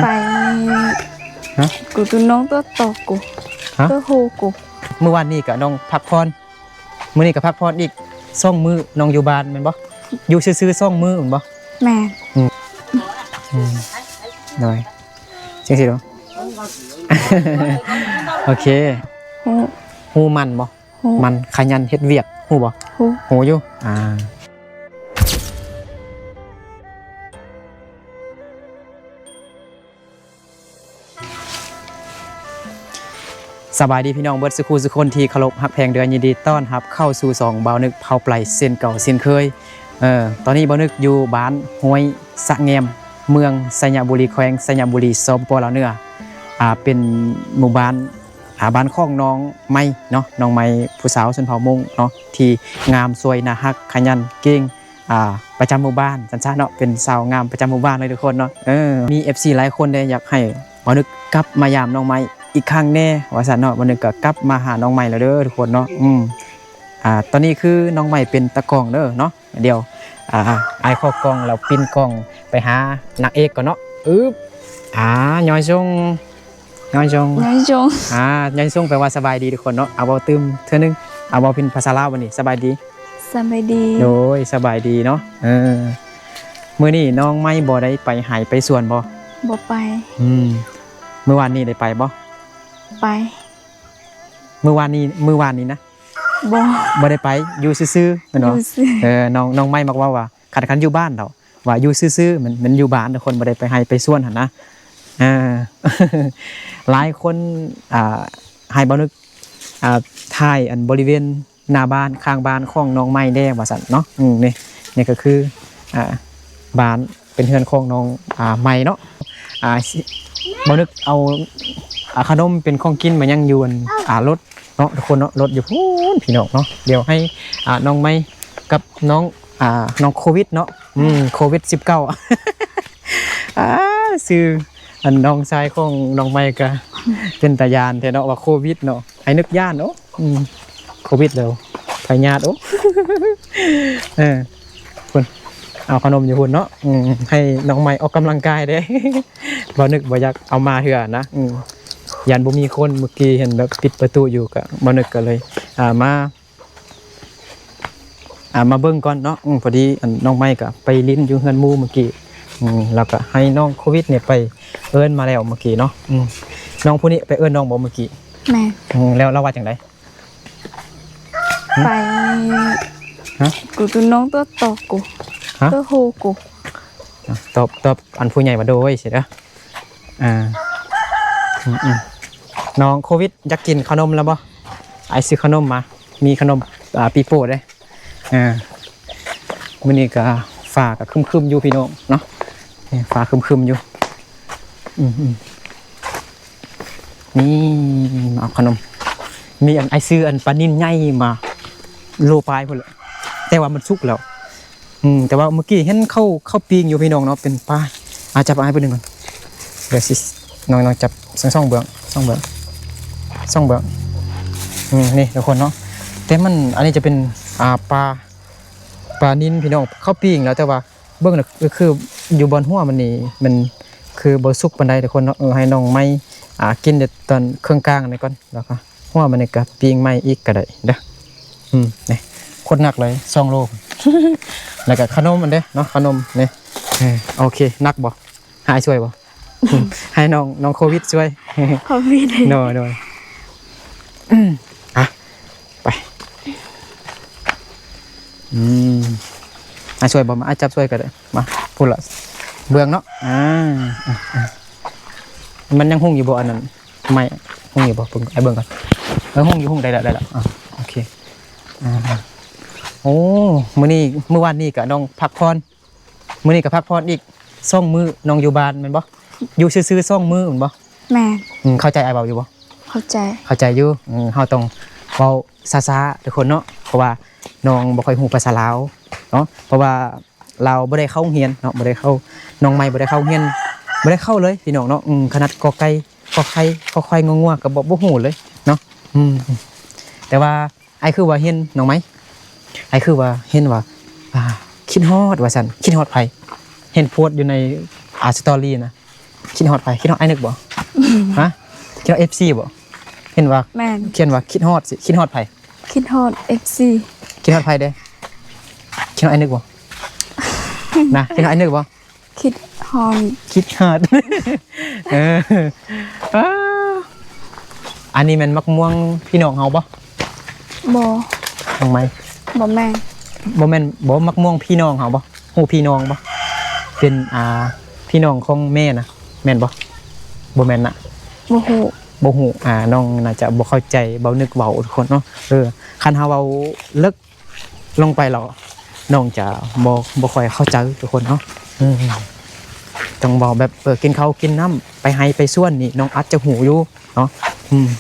ไปฮะกูตุน้องตัวโตกูตัวโฮกูเมื่อวานนี้ก็น้องพักผ่อนมื้อนี้ก็พักผ่อนอีก2 มื้อน้องอยู่บ้านแม่นบ่อยู่ซื่อๆ2 มื้อแม่นบ่แม่หน่อยจังซี่เนาะ โอเคฮู้มันบ่มันขยันเฮ็ดเวียกฮู้บ่ฮู้อยู่สบายดีพี่น้องเบิดสุขุสุคนที่เคารพฮักแพงเดือนยินดีต้อนรับเข้าสู่2บ่าวนึกเผาไพลเส้นเก่าเส้นเคยตอนนี้บ่าวนึกอยู่บ้านห้วยสะแงมเมืองไสยบุรีแขวงไสยบุรีสปลาวเหนือเป็นหมู่บ้านบ้านของน้องไม้เนาะน้องไม้ผู้สาวชนเผ่ามงเนาะที่งามสวยน่าฮักขยันเก่งประจำหมู่บ้านสันๆเนาะเป็นสาวงามประจำหมู่บ้านเลยทุกคนเนาะมี FC หลายคนได้อยากให้บ่าวนึกกลับมายามน้องไม้อีกครั้งแน่ว่าซั่นเนาะบ่าวนึกก็กลับมาหาน้องไม้แล้วเด้อทุกคนเนาะตอนนี้คือน้องไม้เป็นตะกล้องเด้อเนาะเดี๋ยวไอ้ข้อกล้องเราปิ้นกล้องไปหานางเอกก่อนเนาะย้อยจงย้อยจงย้อยจงแปลว่าสบายดีทุกคนเนาะเอาเว้าตึมเทื่อนึงเอาเว้าเป็นภาษาลาวบัดนี้สบายดีสบายดีโดยสบายดีเนาะมื้อนี้น้องไม่บ่ได้ไปไห้ไปสวนบ่ไปเมื่อวานนี้ได้ไปบ่ไปเมื่อวานนี้นะบ่ได้ไปอยู่ซื่อๆเนาะน้องไม่บอกว่าคันอยู่บ้านดอกว่าอยู่ซื่อๆมันอยู่บ้านทุกคนบ่ได้ไปไห้ไปสวนหั่นนะหลายคนให้บ่นึกถ่ายอันบริเวณหน้าบ้านข้างบ้านของน้องไม้แดงว่าซั่นเนาะนี่ก็คือบ้านเป็นเฮือนของน้องไม้เนาะบ่นึกเอาขนมเป็นของกินมายังอยู่รถเนาะทุกคนเนาะรถอยู่พู้นพี่น้องเนาะเดี๋ยวให้น้องไม้กับน้องโควิดเนาะโควิด19ซื้ออันน้องชายของน้องไม้ก็เป็นตายานแต่เนาะว่าโควิดเนาะให้นึกย่านเนาะโควิดแล้วพยาธิคุณเอาขนมอยู่หุ่นเนาะให้น้องไม้ออกกำลังกายได้บ่นึกบ่อยากเอามาเถื่อนะยันบ่มีคนเมื่อกี้เห็นแบบปิดประตูอยู่ก็บ่นึกก็เลยมาเบิ่งก่อนเนาะพอดีน้องไม้ก็ไปลิ้นอยู่เฮือนหมู่เมื่อกี้แล้วก็ให้น้องโควิดเนี่ยไปเอิ้นมาแล้วเมื่อกี้เนาะน้องผู้นี้ไปเอิ้นน้องบ่เมื่อกี้แม่แล้วเราว่าจังได๋ไปกูตุน้องตัวโตกูตัวโฮกูตอบอันผู้ใหญ่มาโดยสิเด้อน้องโควิดอยากกินขนมแล้วบ่ไอซื้อขนมมามีขนมปีโป้เด้มื้อนี้ก็ฟ้าก็ครึมๆอยู่พี่น้องเนาะฟ้าครึมๆอยู่นี่มาเอาขนมมีอันไอซื้ออันปลานิ่นใหญ่มาโลปลายพุ่นแหละแต่ว่ามันสุกแล้วแต่ว่าเมื่อกี้เห็นเข้าปิ้งอยู่พี่น้องเนาะเป็นปลาจับเอาให้เพิ่นนึงก่อนเดี๋ยวสิน้องจับซ่องเบื้องนี่ทุกคนเนาะแต่มันอันนี้จะเป็นปลานิ่นพี่น้องเข้าปิ้งแล้วแต่ว่าเบื้องน่ะคืออยู่บนหัวมันนี่มันคือบ่สุกปานใดทุกคนเนาะให้น้องไม่กินเดี๋ยวตอนเครื่องกลางนี่ก่อนแล้วก็หัวมันนี่ก็ปิ้งใหม่อีกก็ได้เด้อนี่คนหนักเลย2 โล แล้วก็ขนมมันเด้เนาะขนมนี่โอเคนักบ่หายช่วยบ่ให้น้องโควิดช่วยโควิดโดยไปช่วยบ่มาจับช่วยก็ได้มาพูดละเบื้องเนาะมันยังหุ่งอยู่บ่อันนั้นไม่หุ่งอยู่บ่เบิ่งไอ้เบิ่งก่อนหุ่งอยู่หุ่งได้ละโอเคโอ้เมื่อวานนี้ก็น้องพักผ่อนมื้อนี้ก็พักผ่อนอีก2 มื้อน้องอยู่บ้านแม่นบ่อยู่ซื่อๆ2 มื้อแม่นบ่แม่เข้าใจอ้ายเว้าอยู่บ่เข้าใจอยู่เฮาต้องเว้าช้าๆทุกคนเนาะเพราะว่าน้องบ่ค่อยฮู้ภาษาลาวเนาะเพราะว่าเราบ่ได้เข้าโรงเรียนเนาะบ่ได้เข้าน้องใหม่บ่ได้เข้าโรงเรียนบ่ได้เข้าเลยพี่น้องเนาะขนาดกอไก่ขอไข่ขอควายงอๆก็บ่ฮู้เลยเนาะแต่ว่าอ้ายคือว่าเห็นน้องไหมไอ้คือว่าเห็นว่าคิดฮอดว่าซั่นคิดฮอดไผเห็นโพสต์อยู่ในสตอรี่นะ คิดฮอดไปคิดฮอดไอ้นึกบ่ฮะคิดฮอด FC บ่เห็นว่า แม่น เขียนว่าคิดฮอดสิคิดฮอดไผ คิดฮอด FC คิดฮอดไผเด้คิดฮอดไอ้นึกบ่นะคิดฮอดไอ้นึกบ่ คิดฮอด คิดฮอด เอออ้าอันนี้มันมักม่วงพี่น้องเฮาบ่ บ่ น้องไม้ บ่แม่น บ่แม่นบ่มักม่วงพี่น้องเฮาบ่ฮู้พี่น้องบ่เป็นพี่น้องของแม่นะแม่นบ่บ่แม่นน่ะ บ่ฮู้ บ่ฮู้น้องน่าจะบ่เข้าใจเบานึกเว้าทุกคนเนาะคันเฮาเว้าลึกลงไปแล้วน้องจะบ่ค่อยเข้าใจทุกคนเนาะต้องเว้าแบบกินข้าวกินน้ำไปไห้ไปส่วนนี่น้องอัดจะหูอยู่เนาะ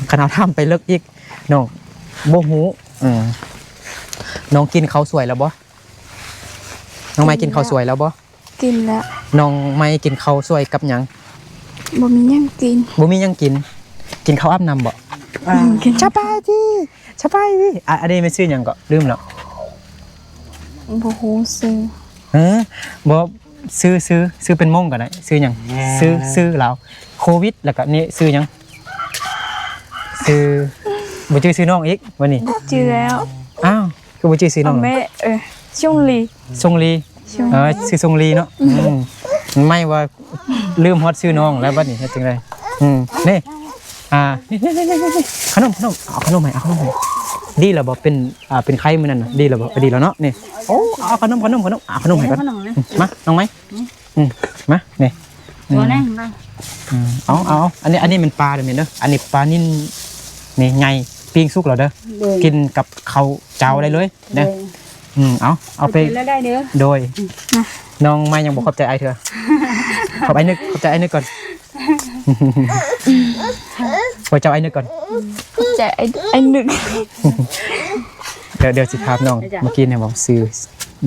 คันเฮาทำไปลึกอีกน้องบ่ฮู้น้องกินข้าวสวยแล้วบ่น้องไม้กินข้าวสวยแล้วบ่ กินแล้ว น้องไม้กินข้าวสวยกับหยัง บ่มีหยังกิน บ่มีหยังกินข้าวอาบน้ำบ่ กิน สบายดีอันนี้ไม่ชื่อหยังก็ลืมแล้ว บ่ฮู้ซื้อ บ่ซื้อเป็นม่งก็ได้ซื้อหยังซื้อแล้วโควิดแล้วก็นี่ซื้อหยังซื้อบ่ชื่อซื้อน้องอีกวันนี้ บ่จื้อแล้ว อ้าวคือบ่ชื่อซื้อน้อง แม่ช่วงลี ทรงลีชื่อทรงลีเนาะไม่ว่าลืมฮอดซื้อน้องแล้วบัดนี้เฮ็ดจังไดนี่นี่ขนมเอาขนมให้ดีแล้วบ่เป็นไข่มื้อนั้นน่ะดีแล้วบ่ดีแล้วเนาะนี่โอ้เอาขนมเอาขนมให้ก่อนมาน้องไหมมานี่ บ่แน่ได้ เอาอันนี้มันปลาเด้อแม่เด้ออันนี้ปลานิ่นนี่ไงปิ้งสุกแล้วเด้อกินกับข้าวเจ้าได้เลยเด้อเอาไปแล้วได้เด้อ โดยน้องไม่ยังบอกขอบใจไอ้เธอขอบใจไอ้นึกก่อนขอบใจไอ้นึกก่อน ใจไอ้นึก เดี๋ยวสิถามน้องเมื่อกี้เนี่ยบอกซื้อ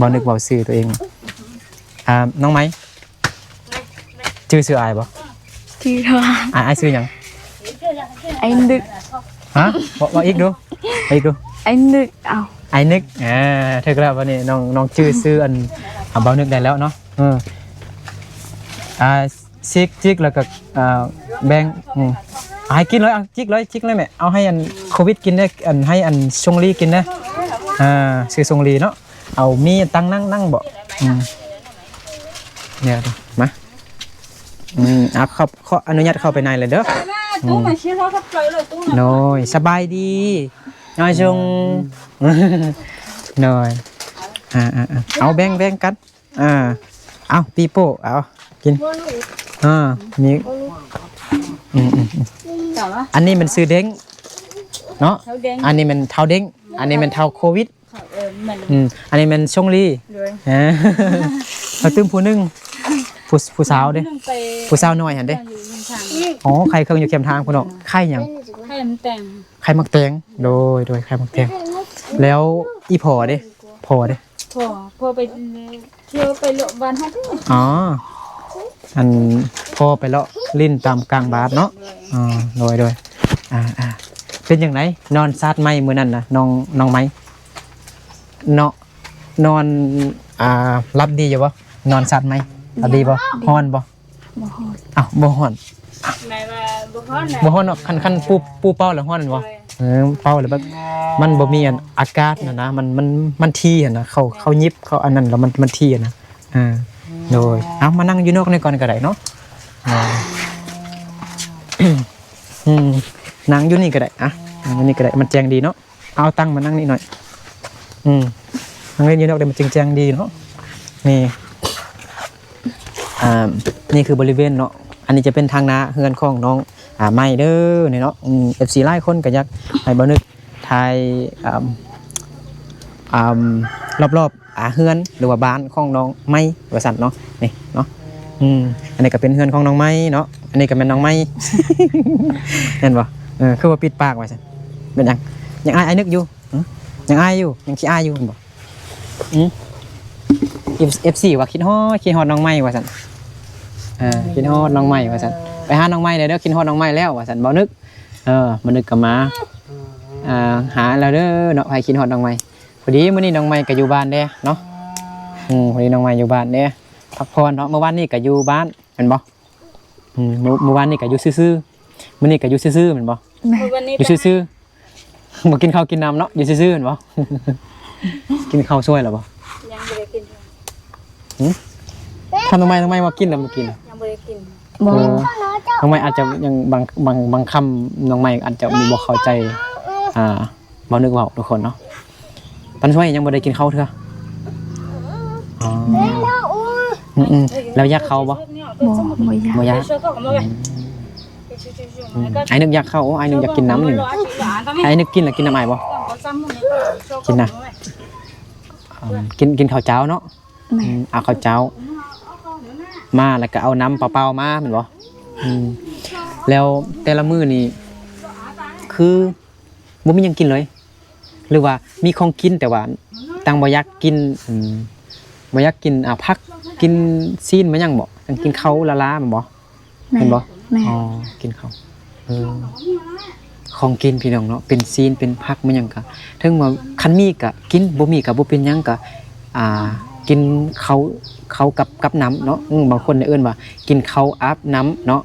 บอนึกบอกซื้อตัวเองน้องไหมชื่ออายบ่ ที่ทาง อายซื้อยัง ไอ้นึก ฮะบอกอีกดูไอ้นึกเอา ไอ้นึกเธอก็แล้ววันนี้น้องซื้ออันเบานึกได้แล้วเนาะจิกแล้วก็แบงให้กินเลยจิกเลยแม่เอาให้อันโควิดกินได้อันให้อันชงลีกินนะซื้อชงลีเนาะเอามีตั้งนั่งบ่เนี่ยมาขออนุญาตเข้าไปในเลยเด้อตู้มาชี้เราทับเลยตู้น้อยสบายดีน้อยชงน้อยเอาแบ่งกันเอาปีโป้เอากินมีอันนี้มันซื้อเด้งเนาะอันนี้มันเท่าเด้งอันนี้มันเท่าโควิดอันนี้มันชงลีเขาตึ้มผู้นึงผู้สาวเด้ผู้สาวน้อยหันเด้อ๋อใครเคยอยู่เข็มทางคุณเนาะไข่ยังไข่มักแตงโดยไข่มักแตงแล้วอีพอเด้พอไปเที่ยวไปเลาะบ้านเฮาอ๋ออันพอไปเลาะลิ้นตามกลางบาทเนาะโดยเป็นอย่างไรนอนซาดไม้มื้อนั้นนะน้องไม้เนาะนอนรับดีอยู่บ่นอนซาดไม้รับดีบ่ฮ้อนบ่ฮ้อนอ้าวบ่ฮ้อนไหนว่าบ่ฮ้อนเนาะคันปูเป้าแล้วฮ้อนบ่เป้าแล้วแบบมันบ่มีอากาศนะมันทีนะเขายิบเขาอันนั้นแล้วมันทีนะโดยเอามานั่งอยู่นอกนี่ก่อนก็ได้เนาะนั่งอยู่นี่ก็ได้นั่งอยู่นี่ก็ได้มันแจ้งดีเนาะเอาตั้งมานั่งนี่หน่อยนั่งเล่นอยู่นอกได้มันแจ้งดีเนาะนี่นี่คือบริเวณเนาะอันนี้จะเป็นทางนาเฮือนของน้องไม้เด้อนี่เนาะFC หลายคนก็อยากให้บ่นึกถ่ายรอบเฮือนหรือว่าบ้านของน้องไม้ว่าซั่นเนาะนี่เนาะอันนี้ก็เป็นเฮือนของน้องไม้เนาะอันนี้ก็เป็นน้องไม้เห็นบ่คือว่าปิดปากไว้ซั่นเป็นหยังอายนึกอยู่ยังอายอยู่ยังขี้อายอยู่บ่FC ว่าคิดฮอดน้องไม้ว่าซั่นคิดฮอดน้องไม้ว่าซั่นไปหาน้องไม้เด้อคิดฮอดน้องไม้แล้วว่าซั่นบ่นึกบ่นึกก็มาหาแล้วเด้อเนาะให้คิดฮอดน้องไม้พอดีมื้อนี้น้องไม้ก็อยู่บ้านเด้เนาะพอดีน้องไม้อยู่บ้านเด้พักผ่อนเนาะเมื่อวานนี้ก็อยู่บ้านแม่นบ่ เมื่อวานนี่ก็อยู่ซื่อๆมื้อนี้ก็อยู่ซื่อๆแม่นบ่ แม่ อยู่ซื่อๆบ่กินข้าวกินน้ำเนาะอยู่ซื่อๆแม่นบ่ กินข้าวช่วยเหรอบ่ ยังบ่ได้กิน ทำไมมากินแล้วมากิน ยังบ่ได้กิน บ่ ทำไมอาจจะยังบางคำน้องใหม่อาจจะมีบ่เข้าใจบ่นึกเว้าทุกคนเนาะปันช่วยยังบ่ได้กินข้าวเถอะอ๋อแล้วอยากเข้าบ่ บ่อยาก บ่อยากไอ้นึกอยากเข้าไอ้นึกอยากกินน้ำนี่ไอ้นึกกินแล้วกินน้ำอ้ายบ่กินนะกินข้าวเจ้าเนาะ แม่ เอาข้าวเจ้ามาแล้วก็เอาน้ำเปล่าๆมาเหมือนบ่แล้วแต่ละมื้อนี่คือบ่มีหยังกินเลย หรือว่ามีของกินแต่ว่าตังบ่อยากกินบ่อยากกินผักกินซีนมาหยังบ่ตังกินข้าวละๆแม่นบ่ แม่ เห็นบ่ แม่ อ๋อกินข้าวของกินพี่น้องเนาะเป็นซีนเป็นผักมาหยังก็ถึงว่าคันมีก็กินบ่มีก็บ่เป็นหยังก็กินเขากับน้ำเนาะบางคนเอิ้นว่ากินเขาอาบน้ำเนาะ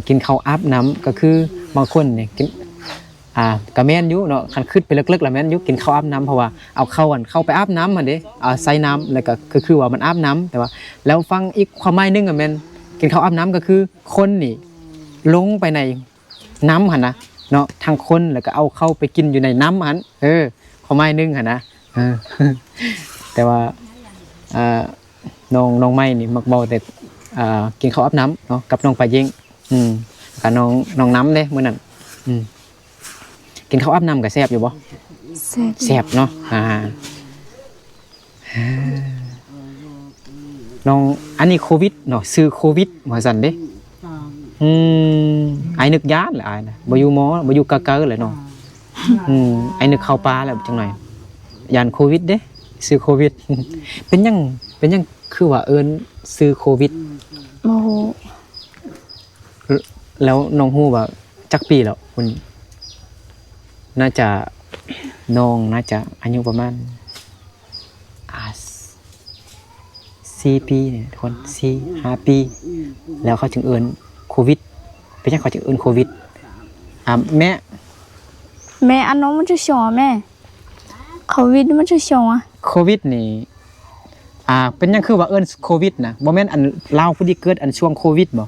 กินเขาอาบน้ำก็คือบางคนเนี่ยกินก็แม่นอยู่เนาะคันขึ้นไปลึกๆแล้วแม่นอยู่กินเขาอาบน้ำเพราะว่าเอาเข้าไปอาบน้ำมันเด้ใส่น้ำแล้วก็คือว่ามันอาบน้ำแต่ว่าแล้วฟังอีกความหมายนึงแม่นกินเขาอาบน้ำก็คือคนนี่ลงไปในน้ำหั่นนะเนาะทางคนแล้วก็เอาเข้าไปกินอยู่ในน้ำหั่นความหมายนึงหั่นนะแต่ว่าน้องไม้นี่มักเบาแต่กินข้าวอาบน้ำเนาะกับน้องปลาเย้งกับน้องน้ำเด้มื้อนั้นกินข้าวอาบน้ำก็แซ่บอยู่บ่แซ่บเนาะน้องอันนี้โควิดเนาะซื้อโควิดว่าซั่นเด้ไอ้นึกย้านแหละอ้ายน่ะบ่อยู่หมอบ่อยู่กะเกอเลยเนาะไอ้นึกเข้าป่าแล้วจังหน่อยยานโควิดเด้ซื้อโควิดเป็นยังคือว่าซื้อโควิด โอ้โห แล้วน้องฮู้ว่าจักปีแล้วคุณน่าจะอายุประมาณ4 ปีเนี่ยทุกคน4-5 ปีแล้วเขาจึงโควิดเป็นจังเขาจึงโควิดแม่ อันน้องมันจะชอแม่โควิดมันจะชอโควิดนี่เป็นยังคือว่าโควิดนะบ่แม่นอันลาวผู้ที่เกิดอันช่วงโควิดบ่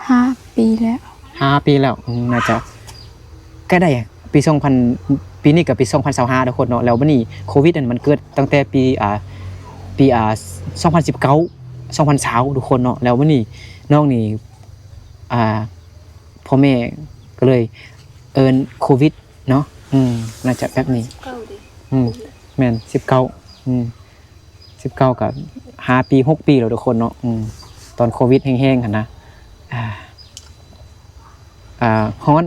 5 ปีแล้ว5 ปีแล้วน่าจะก็ได้ปี2000ปีนี้กับปี2025ทุกคนเนาะแล้วบัดนี้โควิดมันเกิดตั้งแต่ปี2019 2020ทุกคนเนาะแล้วบัดนี้น้องนี่พ่อแม่ก็เลยโควิดเนาะน่าจะแบบนี้แม่น19กับ5 ปี 6 ปีแล้วทุกคนเนาะตอนโควิดแห้งๆหั่นนะฮ้อน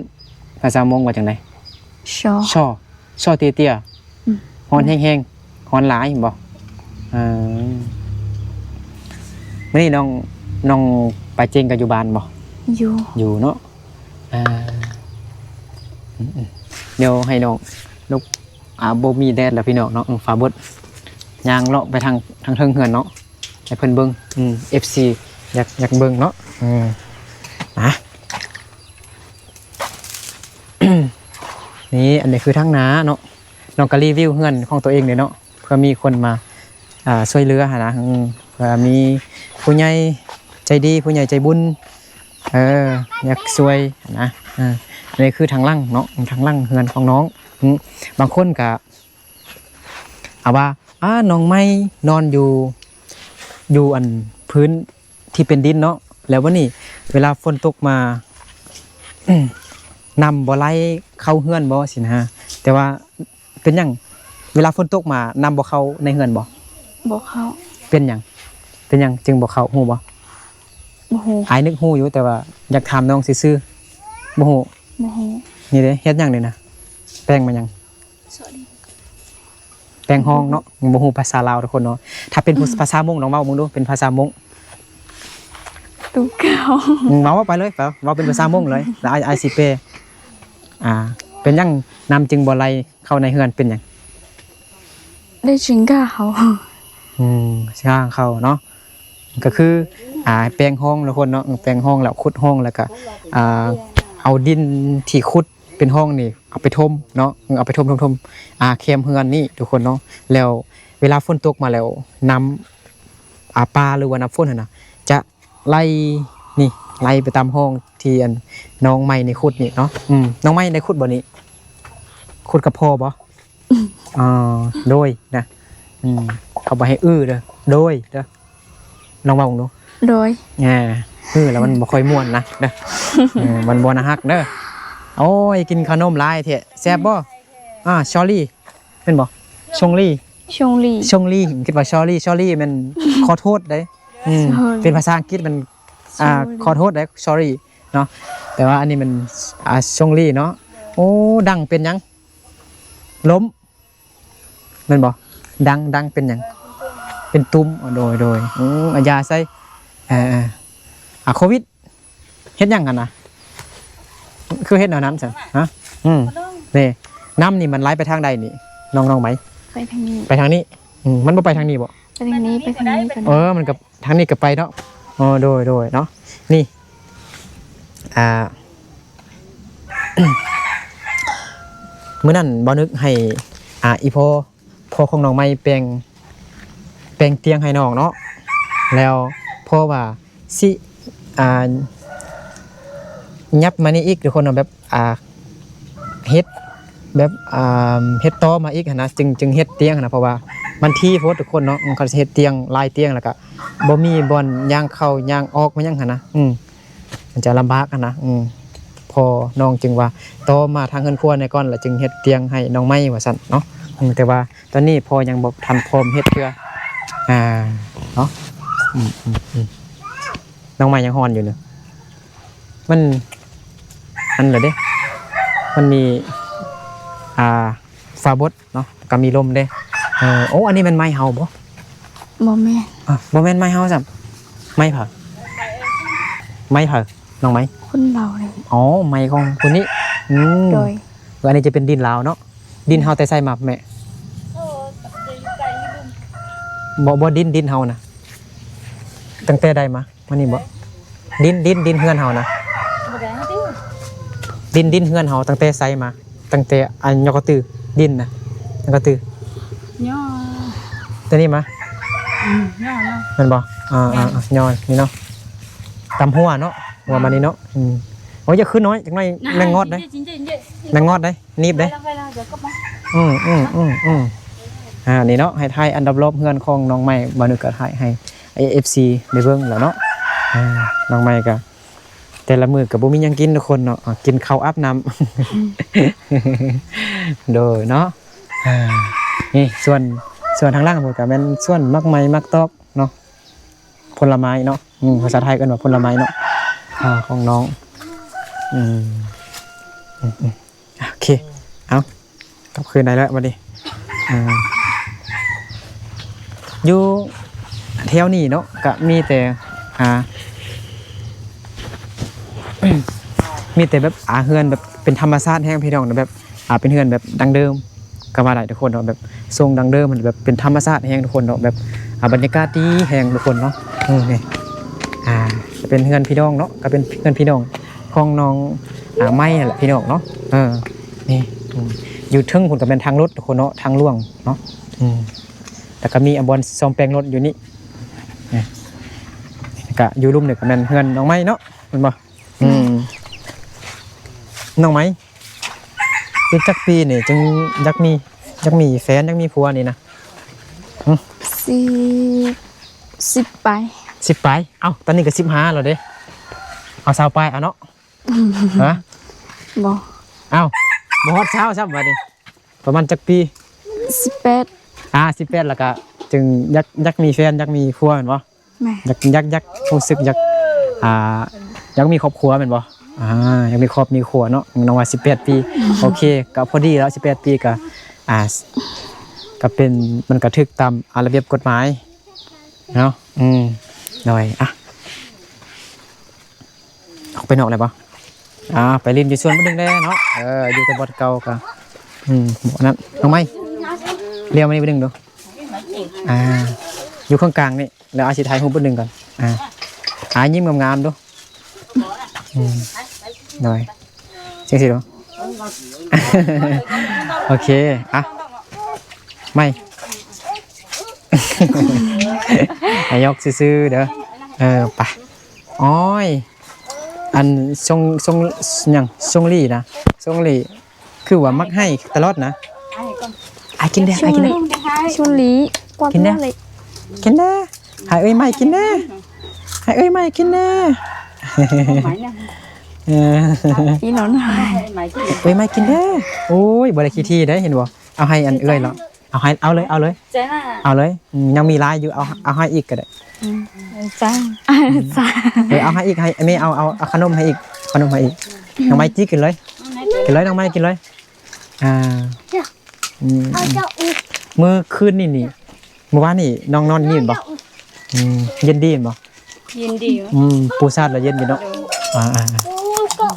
ภาษามงว่าจังได๋ช่อเตี้ยๆฮ้อนแห้งๆฮ้อนหลายบ่มื้อนี้น้องปาเจงก็อยู่บ้านบ่อยู่เนาะเดี๋ยวให้น้องลูกบ่มีแดดแล้วพี่น้องเนาะฟ้าเบิดย่างเลาะไปทางเทิงเฮือนเนาะให้เพิ่นเบิ่งFC อยากเบิ่งเนาะนี่อันนี้คือทางน้าเนาะน้องก็รีวิวเฮือนของตัวเองเลยเนาะเพื่อมีคนมาช่วยเหลือนะเพื่อมีผู้ใหญ่ใจดีผู้ใหญ่ใจบุญอยากช่วยนะอันนี้คือทางล่างเนาะทางล่างเฮือนของน้องบางคนก็ว่าน้องไม่นอนอยู่อันพื้นที่เป็นดินเนาะแล้ววันนี้เวลาฝนตกมานำบ่ไหลเข้าเฮือนบ่สินะแต่ว่าเป็นหยังเวลาฝนตกมานำบ่เข้าในเฮือนบ่เข้าเป็นหยังจึงบ่เข้าฮู้บ่ฮู้อ้ายนึกฮู้อยู่แต่ว่าอยากถามน้องซื่อๆบ่ฮู้นี่เด้เฮ็ดหยังนี่นะแปลงมาหยังแปลงห้องเนาะบ่ฮู้ภาษาลาวทุกคนเนาะถ้าเป็นภาษามงน้องเว้ามึงดูเป็นภาษามงตุเก่าเว้าไปเลยเปล่าเว้าเป็นภาษามงเลยแล้วอ้ายสิเปเป็นหยังนำจึงบ่ไหลเข้าในเฮือนเป็นหยังได้จึงกะเขา ช่างเข้าเนาะก็คือแปลงห้องทุกคนเนาะแปลงห้องแล้วขุดห้องแล้วก็เอาดินที่ขุดเป็นห้องนี่เอาไปถมเนาะเอาไปถมเค็มเฮือนนี่ทุกคนเนาะแล้วเวลาฝนตกมาแล้วน้ำปลาหรือว่าน้ำฝนน่ะจะไล่นี่ไล่ไปตามห้องที่อันน้องไม้ในขุดนี่เนาะน้องไม้ในขุดบ่นี้ขุดกับพ่อบ่โดยนะเขาบ่ให้เด้อโดยเด้อลองเว้าดูโดยแล้วมันบ่ค่อยม่วนนะเด้อมันบ่น่าฮักเด้อโอ้ยกินขนมหลายแท้แซ่บบ่ชอรี่เป็นบ่ชงลี่คิดว่าชอรี่มันขอโทษเด้เป็นภาษาอังกฤษมันขอโทษเด้ sorry เนาะแต่ว่าอันนี้มันชงลี่เนาะโอ้ดังเป็นหยังล้มแม่นบ่ดังเป็นหยังเป็นตุ้มโดยยาใส่โควิดเฮ็ดหยังกันนะคือเฮ็ดแนวนั้นซั่นฮะนี่น้ำนี่มันไหลไปทางใดนี่น้องไหมไปทางนี้มันบ่ไปทางนี้บ่ไปทางนี้มันกับทางนี้ก็ไปเนาะโดยเนาะนี่มื้อนั้นบ่นึกให้อีพ่อของน้องไม้แปลงเตียงให้น้องเนาะแล้วพ่อว่าสิยับมานี่อีกทุกคนแบบเฮ็ดแบบเฮ็ดต่อมาอีกนะจึงเฮ็ดเตียงนะเพราะว่ามันที่โพสทุกคนเนาะเขาเฮ็ดเตียงลายเตียงแล้วก็บ่มีบอนย่างเข้าย่างออกมายังหั่นนะมันจะลำบากนะพอน้องจึงว่าต่อมาทางเฮือนครัวในก่อนแล้วจึงเฮ็ดเตียงให้น้องไม้ว่าซั่นเนาะแต่ว่าตอนนี้พอยังบ่ทันพร้อมเฮ็ดเทื่อเนาะน้องไม้ยังฮ้อนอยู่เนาะมันอันเหรอเด้มันมีฟ้าบดเนาะก็มีลมเด้โอ้อันนี้มันไม้เฮาบ่แม่นบ่แม่นไม้เฮาซ้ำไม้เผาน้องไม้คนเราเลยไม้ของคนนี้โดยอันนี้จะเป็นดินลาวเนาะดินเฮาแต่ใส่มาแม่บ่ดินเฮานะตั้งแต่ใดมามันนี่บ่ดินเฮือนเฮานะดินเฮือนเฮาตั้งแต่ใส่มาตั้งแต่อันยกตือดินนะยกตือย่อตัวนี้มาย่อเนาะมันบ่ย่อนี่เนาะตำหัวเนาะหัวมันนี่เนาะโอ้ยจะขึ้นน้อยจังได๋แมงงอดได้แมงงอดได้นีบได้นี่เนาะให้ทายอันดับรอบเฮือนของน้องใหม่บ่นึกก็ทายให้FC ได้เบิ่งแล้วเนาะน้องใหม่ก็แต่ละมื้อก็บ่มีหยังกินทุกคนเนาะกินข้าวอาบน้ำโดยเนาะนี่ส่วนทางล่างผมก็เป็นส่วนมักไม้มักตอกเนาะผลไม้เนาะภาษาไทยกันว่าผลไม้เนาะของน้องโอเคเอากลับคืนได้แล้ววันนี้อยู่แถวนี้เนาะก็มีแต่แบบเฮือนแบบเป็นธรรมชาติแห้งพี่น้องแบบเป็นเฮือนแบบดังเดิมก็ว่าได้ทุกคนเนาะแบบทรงดังเดิมมันแบบเป็นธรรมชาติแห้งทุกคนเนาะแบบบรรยากาศดีแห้งทุกคนเนาะนี่จะเป็นเฮือนพี่น้องเนาะก็เป็นเฮือนพี่น้องของน้องไม้นั่นแหละพี่น้องเนาะนี่อยู่ทึ่งคนก็เป็นทางรถทุกคนเนาะทางล่วงเนาะแต่ก็มีบอนซ่อมแปลงรถอยู่นี่ก็อยู่รุ่มเนี่ยก็เป็นเฮือนน้องไม้เนาะมันบ่น้องไม้เป็นจักปีนี่จึงยักมีแฟนยักมีผัวนี่นะ10 ไปเอ้าตอนนี้ก็15แล้วเด้เอา20ไปเอาเนาะฮะบ่เอ้าบ่ฮอดเช้าซ้ำบัดนี้ประมาณจักปี18 18แล้วก็จึงยักมีแฟนยักมีผัวแม่นบ่แม่ยักรู้สึกยักมีครอบครัวแม่นบ่ยังมีครอบมีครัวเนาะน้องว่า18ปีโอเคก็พอดีแล้ว18ปีก็ก็เป็นมันก็ถูกตามระเบียบกฎหมายเนาะหน่อยออกไปนอกเลยบ่ไปริมอยู่สวนบ่นึงได้เนาะอยู่แต่บ่เก่าก็บ่นั้นน้องไม้เลี้ยวมานี่บ่นึงดู อยู่ข้างกลางนี่แล้วอาสิถ่ายรูปเบอร์หนึ่งก่อนยิ้มงามๆดูหน่อยเชิงสิดู โอเคไม่ยกซื้อเด้อไปอ้อยอันทรงยังทรงลี่นะทรงลี่คือว่ามักให้ตลอดนะกินได้กินได้ ชุลีกว่ากินได้กินได้หายเอ้ยไม่กินได้หายเอ้ยไม่กินได้พี่น้องเอ้ยไม่กินได้โอ้ยบริคีทีได้เห็นบ่เอาให้อันเอ้ยแล้วเอาเลยยังมีลายอยู่เอาให้อีกก็ได้จ้าเอาให้อีกให้ไม่เอาขนมให้อีกน้องไม้จี้กินเลยน้องไม้กินเลยเมื่อคืนนี่เมื่อวานนี่น้องนอนนี่บ่เย็นดีบ่เย็นดีปูซาดแล้วเย็นดีเนาะ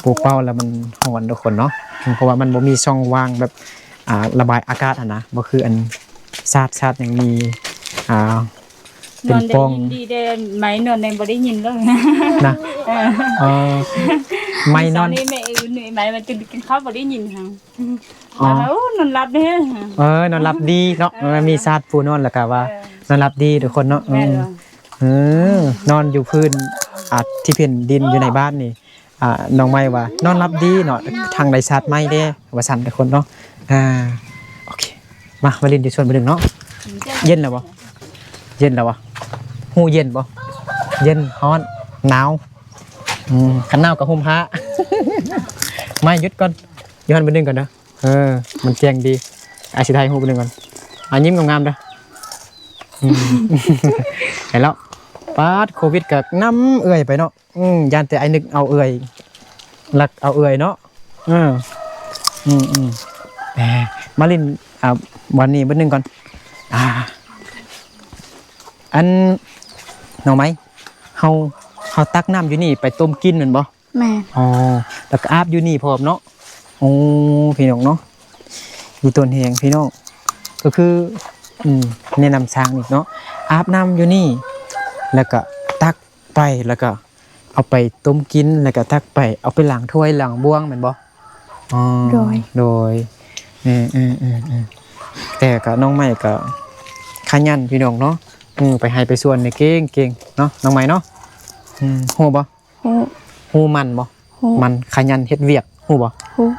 ปูเป้าแล้วมันร้อนทุกคนเนาะเพราะว่ามันบ่มีช่องว่างแบบระบายอากาศนะบ่คืออันซาดยังมีเป็นฟองดีเดนไม้นอนในบ่ได้ยินเลยนะไม่นอนนี่แม่เหนื่อยไม้มันตื่นกินข้าวบ่ได้ยินค่ะแล้วนอนหลับเด้นอนหลับดีเนาะมันมีซาดปูนอนแล้วก็ว่านอนหลับดีทุกคนเนาะนอนอยู่พื้นที่เพียนดินอยู่ในบ้านนี่น้องไม้ว่านอนหลับดีเนาะทางใดซาดไม้เด้ว่าสั่นทุกคนเนาะโอเคมาลินจะชวนไปดึงเนาะเย็นแล้วบ่หูเย็นบ่เย็นร้อนหนาวกันหนาวกับห่มผ้าไม่หยุดก่อนย้อนไปดึงก่อนนะมันแจ้งดีสิไทยหูไปดึงก่อนยิ้มงามๆเด้อเห็นแล้วปาดโควิดกับน้ำเอื่อยไปเนาะยันแต่ไอ้นึกเอาเอื่อยลักเอาเอื่อยเนาะมาลินวันนี้เบอร์หนึ่งก่อนอันน้องไหมเฮาตักน้ำอยู่นี่ไปต้มกินนั่นบ่แม่แล้วก็อาบอยู่นี่พร้อมเนาะโอ้พี่น้องเนาะมีต้นแหงพี่น้องก็คือแนะนำช้างอีกเนาะอาบน้ำอยู่นี่แล้วก็ตักไปแล้วก็เอาไปต้มกินแล้วก็ตักไปเอาไปล้างถ้วยล้างบ้วงแม่นบ่โดยแต่ก็น้องใหม่ก็ขยันพี่น้องเนาะไปให้ไปส่วนเนี่ยเก่งเนาะน้องใหม่เนาะฮู้บ่ฮู้มันบ่มันขยันเฮ็ดเวียกฮู้บ่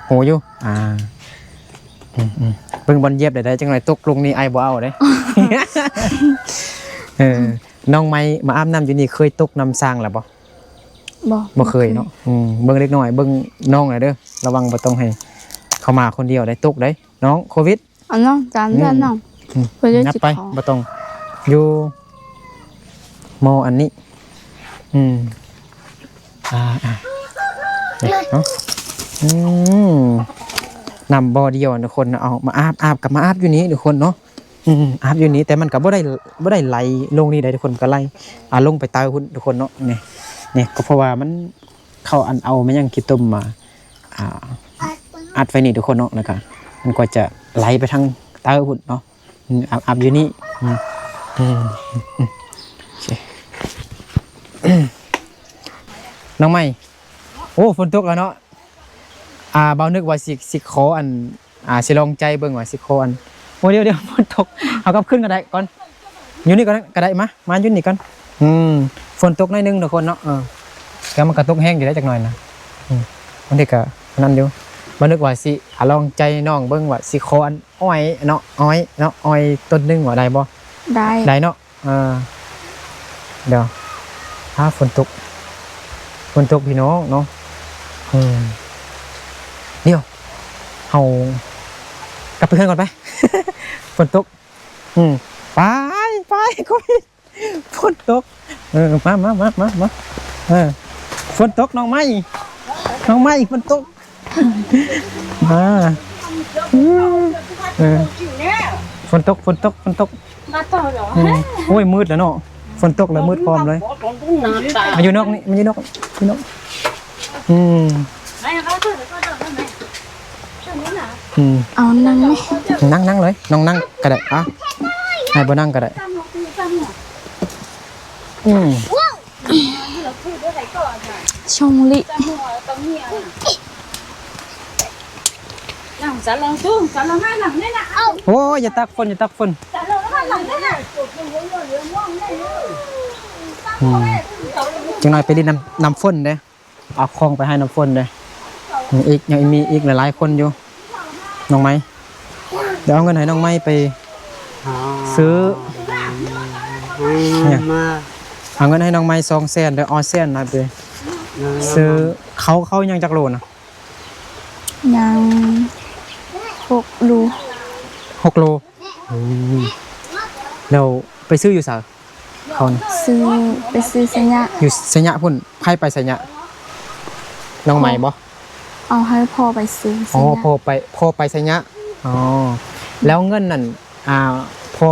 ฮู้อยู่เบิ่งบอลเย็บได้จังได๋ตกลงนี่ไอ้บ่เอาเด้ น้องใหม่มาอาบน้ำอยู่นี่เคยตกน้ำสร้างแล้วบ่เคยเนาะเบิ่งเล็กน้อยเบิ่งน้องหน่อยเด้อระวังบ่ต้องให้เข้ามาคนเดียวได้ตกได้น้องโควิดน้องจานน้องนับไปบ่ต้องอยู่มออันนี้เนาะนำบ่อเดียวทุกคนเอามาอาบกับมาอาบอยู่นี้ทุกคนเนาะอาบอยู่นี้แต่มันก็บ่ได้ไหลลงนี่ได้ทุกคนก็ไหลลงไปใต้หุ่นทุกคนเนาะนี่ก็เพราะว่ามันเข้าอันเอาไม่ยังคิดต้มมาอัดไฟนี่ทุกคนเนาะนะครับมันก็จะไหลไปทางใต้หุ่นเนาะอาบอยู่นี่น้องไม่โอ้ฝนตกแล้วเนาะเบานึกว่าสิขออันสิลองใจเบิ่งว่าสิขออันโอ้เดี๋ยวฝนตกเอากลับขึ้นก็ได้ก่อนอยู่นี่ก่อนก็ได้มาอยู่นี่ก่อนฝนตกหน่อยนึงทุกคนเนาะแล้วมันก็ตกแห้งอยู่ได้จักหน่อยนะมันเด็กก็นั่นเดียวเบานึกว่าสิลองใจน้องเบิ่งว่าสิขออันอ้อยเนาะอ้อยต้นนึงว่าได้บ่ได้เนาะเดี๋ยวฝนตกพี่น้องเนาะเดี๋ยวเอากลับไปเพื่อนก่อนไปฝนตกไปก็ฝนตกมาฝนตกน้องไม้ฝนตกมาฝนตกมาต่อเหรอโอ้ยมืดแล้วเนาะฝนตกแล้วมืดพร้อมเลยมาอยู่นอกนี่อยู่นอกเอานั่งไหมนั่งเลยน้องนั่งก็ได้ให้บ่นั่งก็ได้ ชงลิ Nào, giá lòng xuống, giá lòng hai lòng đây nè. โอ้ยอย่าตักฝนอย่าตักฝน Giá lòng hai lòng đây nè. จังหน่อยไปดินน้ำฝนเด้เอาคลองไปให้น้ำฝนเด้อีกยังมีอีกหลายๆคนอยู่น้องไม้เดี๋ยวเอาเงินให้น้องไม้ไปซื้อเนี่ยเอาเงินให้น้องไม้200,000เดี๋ยวเอา100,000นะไปซื้อเขายังจักโลนะ ยัง6 รู 6 โลเราไปซื้ออยู่สาเขานะ ซื้อไปซื้อสัญญา อยู่สัญญาพุ่นไพ่ไปสัญญาน้องใหม่บ่ เอาให้พ่อไปซื้อสั อ๋ ญ อ ญา พอไปสัญญาอ๋อแล้วเงินนั่นพอ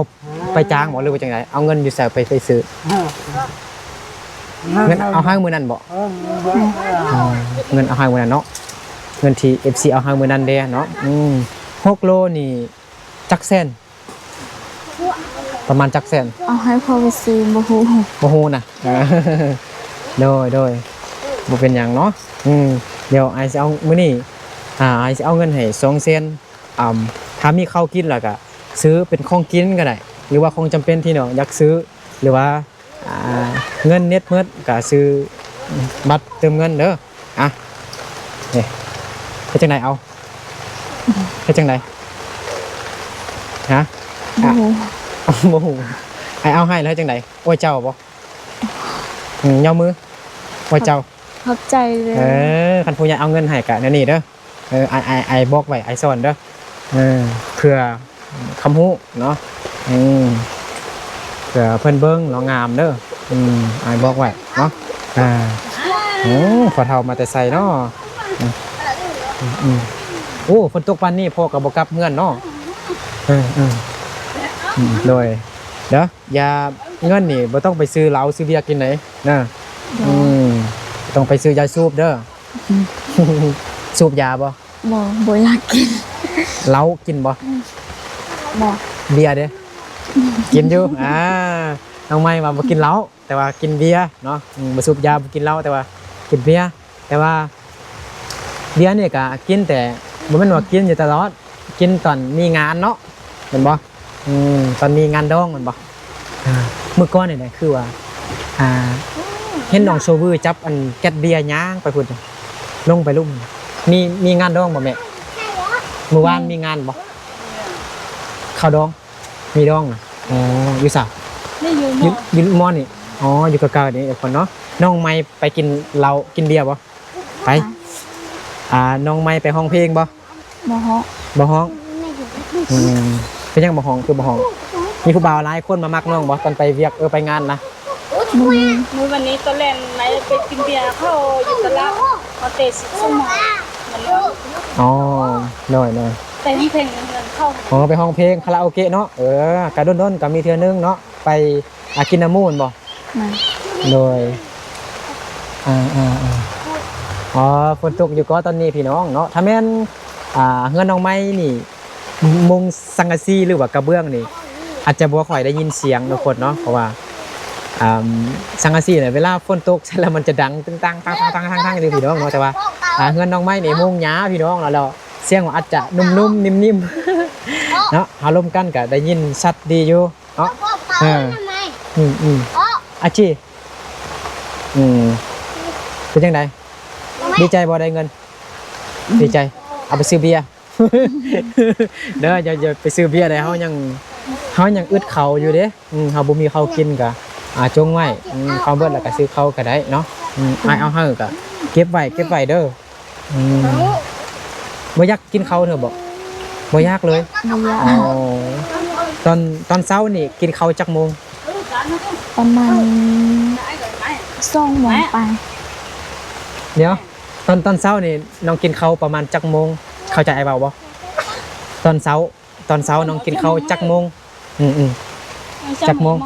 ไปจ้างบ่หรือว่าจังไดเอาเงินอยู่ใส่ไปซื้อเงินเอาให้มื้อนั้นบ่อ๋อเงินเอาให้มื้อนั้นเนาะเงินที่ FC เอาให้มื้อนั้นเด้เนาะ6 โลนี่จักแสนประมาณจักแสน เอาให้พ่อไปซื้อบ่ฮู้ บ่ฮู้นะ โดยบ่เป็นหยังเนาะเดี๋ยวไอ้สิเอามื้อนี้ไอ้สิเอาเงินให้200,000ถ้ามีข้าวกินแล้วก็ซื้อเป็นของกินก็ได้หรือว่าของจำเป็นที่น้องอยากซื้อหรือว่าเงินเน็ตเมิดก็ซื้อบัตรเติมเงินเด้อนี่เฮ็ดจังไดเอาเฮ็ดจังไดฮะ บ่ฮู้ บ่ฮู้ให้เอาให้แล้วเฮ็ดจังไดโอ้ยเจ้าบ่ย่อมือโอ้ยเจ้า ขอบใจเลย คันผู้ใหญ่เอาเงินให้กะนี่เด้อไอบอกไว้ไอสอนเด้อเพื่อคำฮู้เนาะเพื่อเพิ่นเบิ่งเนาะงามเด้อไอบอกไว้เนาะพอเฒ่ามาแต่ใส่เนาะโอ้ฝนตกปานนี้พ่อก็บ่กลับเฮือนเนาะโดยเด้อยาเงินนี่บ่ต้องไปซื้อเหล้าซื้อเบียร์กินไหนนะต้องไปซื้อยาสูบเด้อสูบยาบ่ บ่อยากกิน เหล้ากินบ่ บ่ เบียร์เด้กินอยู่น้องไม้ว่าบ่กินเหล้าแต่ว่ากินเบียร์เนาะบ่สูบยาบ่กินเหล้าแต่ว่ากินเบียร์แต่ว่าเบียร์นี่ก็กินแต่บ่แม่นว่ากินอยู่ตลอดกินตอนมีงานเนาะเห็นบ่ตอนมีงานดองแม่นบ่เมื่อก่อนนี่แหละคือว่าเห็นน้องโชเวอร์จับอันแก๊สเบียร์ย่างไปพุ่นลงไปลุ่มมีงานดองบ่แม่เมื่อวานมีงานบ่ข้าวดองมีดองน่ะอยู่ซะ Đâyอยู่ อยู่มอนี่อยู่กับเก่านี่คนเนาะน้องไม้ไปกินเหล้ากินเบียร์บ่ไปน้องไม้ไปห้องเพลงบ่ บ่ฮ้อ บ่ห้องเป็นยังบ่ห้องคือบ่ห้องมีผู้บ่าวหลายคนมามักน้องบ่ตอนไปเวียกไปงานนะ Mỗiวันนี้ตอนแรกไหนไปกินเบียร์เข้าอยู่ตลาดเขาเตะสิชั่วโมงมันน้อย แต่ที่เพลงเงินเข้า ไปห้องเพลงคาราโอเกะเนาะกะด้นๆก็มีเทื่อนึงเนาะไปกินน้ำมูนบ่ นั่น โดยฝนตกอยู่ก็ตอนนี้พี่น้องเนาะถ้าแม่นเฮือนน้องไม้นี่มุงสังกะสีหรือว่ากระเบื้องนี่อาจจะบ่ค่อยได้ยินเสียงทุกคนเนาะเพราะว่าสังกะสีเนี่ยเวลาฝนตกแล้วมันจะดังตึ้งตังตั้งๆเลยพี่น้องเนาะแต่ว่าเฮือนน้องไม้นี่มุงหญ้าพี่น้องแล้วเสียงอาจจะนุ่มๆนิ่มๆเนาะอารมณ์กันก็ได้ยินชัดดีอยู่เนาะอาชีเป็นจังไดดีใจบ่ได้เงินดีใจเอาไปซื้อเบียร์ เด้ออย่าไปซื้อเบียร์ได้เฮายังอึดเขาอยู่เด้เฮาบ่มีข้าวกินก็จงไว้ข้าวเบิดแล้วก็ซื้อข้าวก็ได้เนาะเอาเฮาก็เก็บไว้เด้อบ่อยากกินข้าวเถอะบ่อยากเลย บ่อยาก ตอนเช้านี่กินข้าวจักโมง ประมาณ2 โมงไป เดี๋ยวตอนเช้านี่น้องกินข้าวประมาณจักโมงเข้าใจเปล่าบ่ตอนเช้าน้องกินข้าวจักโมงจักโมง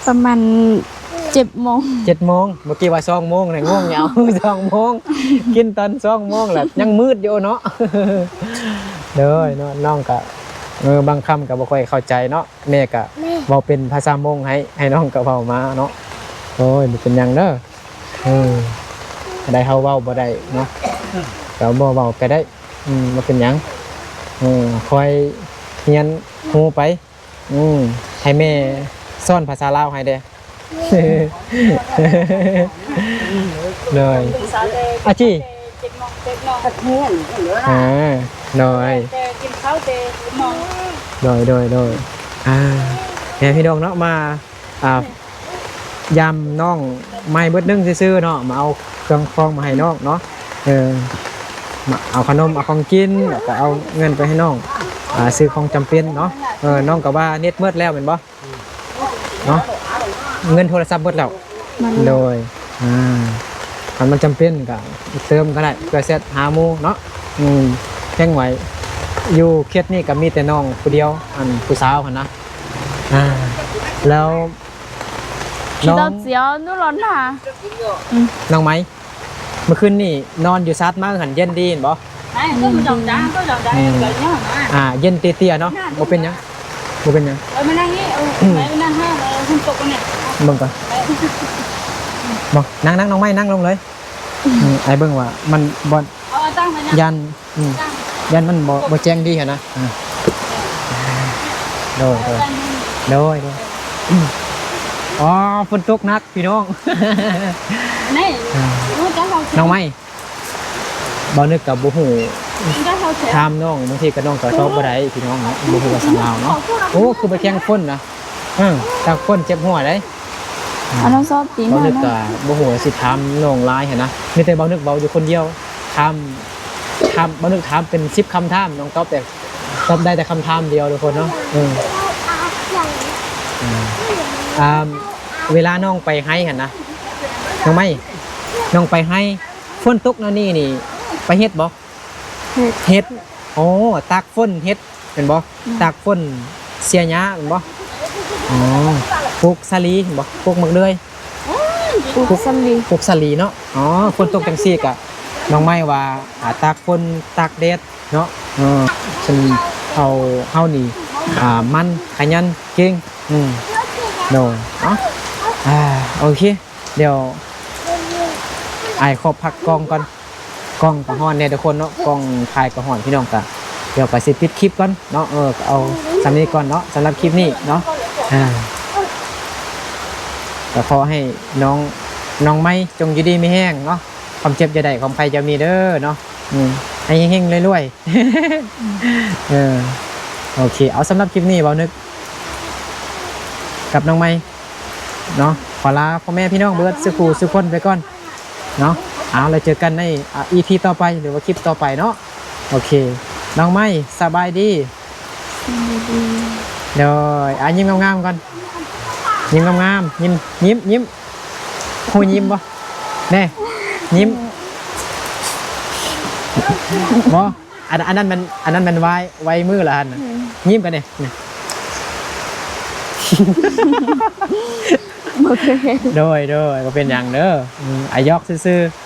ประมาณ7 โมง 7 โมงเมื่อกี้ว่า2 โมงเนี่ยง่วงเหงา 2 โมงกินตอน2 โมงแหละยังมืดอยู่เนาะ เด้อเนาะน้องก็บางคำก็บ่ค่อยเข้าใจเนาะแม่ก็ เว้าเป็นภาษามงให้น้องก็เว้ามาเนาะโอ้ยบ่เป็นหยังเด้อได้เฮาเว้าบ่ได้เนาะก็บ่เว้าก็ได้บ่เป็นหยังคอยเรียนฮู้ไปให้แม่สอนภาษาลาวให้เด้เลย อาจีหน่อยกินข้าวเตะมอง โดยแม่พี่น้องเนาะมายำน้องไม่เบิดนึ่งซื่อๆเนาะมาเอาเครื่องฟองมาให้น้องเนาะมาเอาขนมเอาของกินแล้วก็เอาเงินไปให้น้องซื้อของจำเป็นเนาะน้องก็ว่าเน็ตเมิดแล้วเป็นบ่เนาะเงินโทรศัพท์เบิดแล้วโดยมันจำเป็นก็เติมก็ได้เพื่อเซตหาหมู่เนาะแจ้งไว้อยู่เคสนี่ก็มีแต่น้องผู้เดียวผู้สาวหั่นนะแล้ว คิดเอาเสียวนู่นร้อนหนา น้องไหมเมื่อคืนนี่นอนอยู่ซัดมากหันเย็นดีนบ่ก็จอมจ้าก็จอมจ้าแบบนี้มาเย็นเตี้ยๆเนาะบ่เป็นหยังบ่เป็นหยังมานั่งนี่มานั่งห้าคุณตกเนี่ยเบิ่งก่อนบ่นั่งน้องไหมนั่งลงเลยไอ้เบิ่งว่ามันบ่ยันมันบ่แจ้งดีหั่นนะโดยอ๋อฝนตกหนักพี่น้องนี่น้องไหมบ่นึกกับบ่ฮู้ถามน้องบางทีก็น้องก็ตอบบ่ได้พี่น้องเนาะบ่ฮู้ภาษาลาวเนาะโอ้คือไปแข่งฝนนะถ้าฝนเจ็บหัวได้อันนั้นชอบตีนบ่นึกก็บ่ฮู้สิถามน้องหลายหั่นนะมีแต่บ่นึกเว้าอยู่คนเดียวถามบ่นึกถามเป็น10คำถามน้องตอบได้แต่คำถามเดียวทุกคนเนาะเวลาน้องไปให้หั่นนะน้องไม่น้องไปให้ฝนตกนี่ไปเฮ็ดบ่เฮ็ดโอ้ตากฝนเฮ็ดเป็นบ่ตากฝนเสียหญ้าเป็นบ่ปลูกสาลีเห็นบ่ปลูกมะเดือยปลูกสาลีเนาะฝนตกจังซี่ก็น้องไม่ว่าตากฝนตากแดดเนาะฉันเอาเฮานี่มันขยันเก่งโดนโอเคเดี๋ยวขอพักกล้องก่อนกล้องกระห้อนเนี่ยทุกคนเนาะกล้องถ่ายกระห้อนพี่น้องกะเดี๋ยวไปสิปิดคลิปก่อนเนาะเอาสำนี้ก่อนเนาะสำหรับคลิปนี้เนาะก็ขอให้น้องไม่จงอยู่ดีไม่แห้งเนาะความเจ็บจะได้ของใครจะมีเด้อเนาะให้เฮงๆรวยๆโอเคเอาสำหรับคลิปนี้เบานึกกับน้องไม่เนาะขอลาพ่อแม่พี่น้องเบิร์ดสุคนไปก่อนเนาะเราเจอกันใน EP ต่อไปหรือว่าคลิปต่อไปเนาะโอเคน้องไม่สบายดีเดี๋ยวยิ้มงามๆก่อนยิ้มงามๆยิ้มหูยิ้มบ่แน่ยิ้มบ่อันนั้นมันไว้มือละอันยิ้มกันเนี่ยโดยก็เป็นอย่างเด้อยอกซื่อๆ